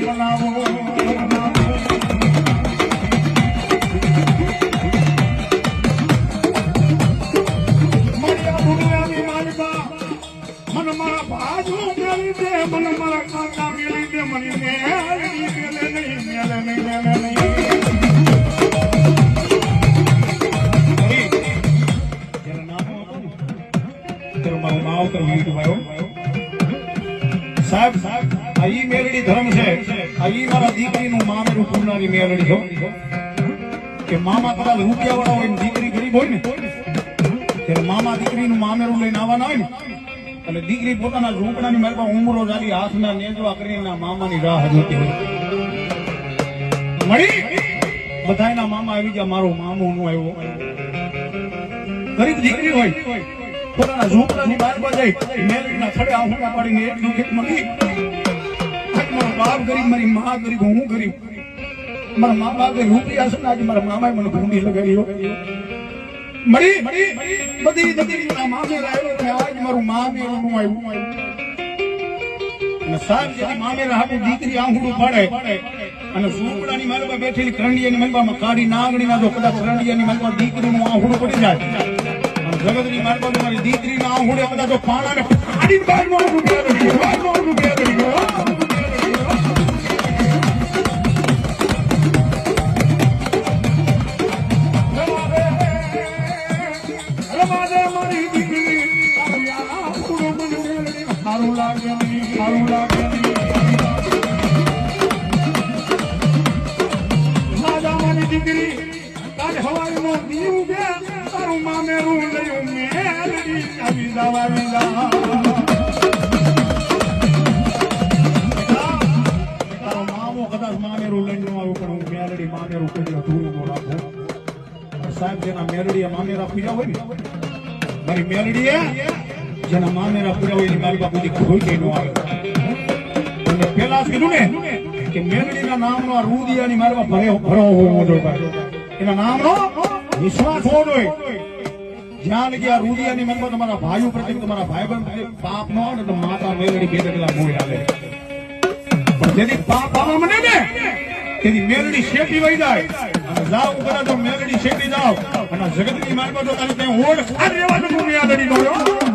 મનાવો મારી દુનિયાની માલિકા મન મારા બાજુ મેલી દે મન મારા કાકા મેલી દે મને મેલે નહીં સાહેબ આ ઈ મેલડી ધર્મ છે આ ઈ મારા દીકરીનું મામેરું પૂરનારી મેલડી છો કે મામા કદાચ રૂપિયા વાળા હોય ને દીકરી ગરીબ હોય ને ત્યારે મામા દીકરીનું મામેરું લઈને આવવાના હોય ને એટલે દીકરી પોતાના ઝૂંપડાની મારી ઉમરો જાલી હાથના નેજવા કરીને મામાની રાહ જોતી હોય મળી બધાયના મામા આવી ગયા મારો મામો નું આવ્યો ગરીબ દીકરી હોય પોતાના ઝૂંપડાની બહાર જાય મેલડીના થડે આહુડા પાડીને એટલું ખેત મળી મારો બાપ ગરીબ મારી મા ગરીબ હું ગરીબ મારા મા બાપ રૂપિયા છે આજે મારા મામાએ મને ભૂંડી લગાડ્યો મળી બધી દીકરીના મામે આવ્યો કે આજ મારું મામેરું નું આવ્યું અને સાહેબ જેની મામેરા હાથે દીકરી આંગળું પાડે અને ઝૂંપડાની માલમાં બેઠેલી કરંડિયાની માલમાં કાઢી નાગણીના જો કદાચ કરંડિયાની માલમાં દીકરીનું આંગળું પડી જાય જગતની માલમાં મારી દીકરીના આંગળે બધા જો પાણાને કાઢીને બહારનો રૂપિયા લઈ ગયો સારું લાગે રાજા મારી દીકરી કાલે હવારનો દીવ કે તારું મામેરું લયું મેલડી આવી જવા વિના તારો મામો કદાચ મામેરું લઈને આવ્યું પણ હું મેલડી મામેરું કરી ધૂળ નો રાખું સાહેબ જેના મેલડી મામેરા પૂજા હોય ને મારી મેલડી જેના મામેરા પૂરા હોય એની મારી બાપુજી કોઈ કઈ નો આવે અને પેલા કીધું ને કે મેલડીના નામનો આ રૂદિયાની મારવા ભરો હોવો જોઈએ એના નામનો વિશ્વાસ હોવો જોઈએ જ્યાં લગી આ રૂદિયાની મનમાં તમારા ભાઈઓ પ્રત્યે તમારા ભાઈબંધ પ્રત્યે પાપ ન આવે તો માતા મેલડી બે ડગલા મોય આવે પણ જેની પાપ આવવા મને ને તેની મેલડી શેટી વહી જાય અને જાવ કદાચ તો મેલડી શેટી જાવ અને જગતની મારવા તો તારી ત્યાં ઓળ ખાર રહેવાનું દુનિયા દડી નો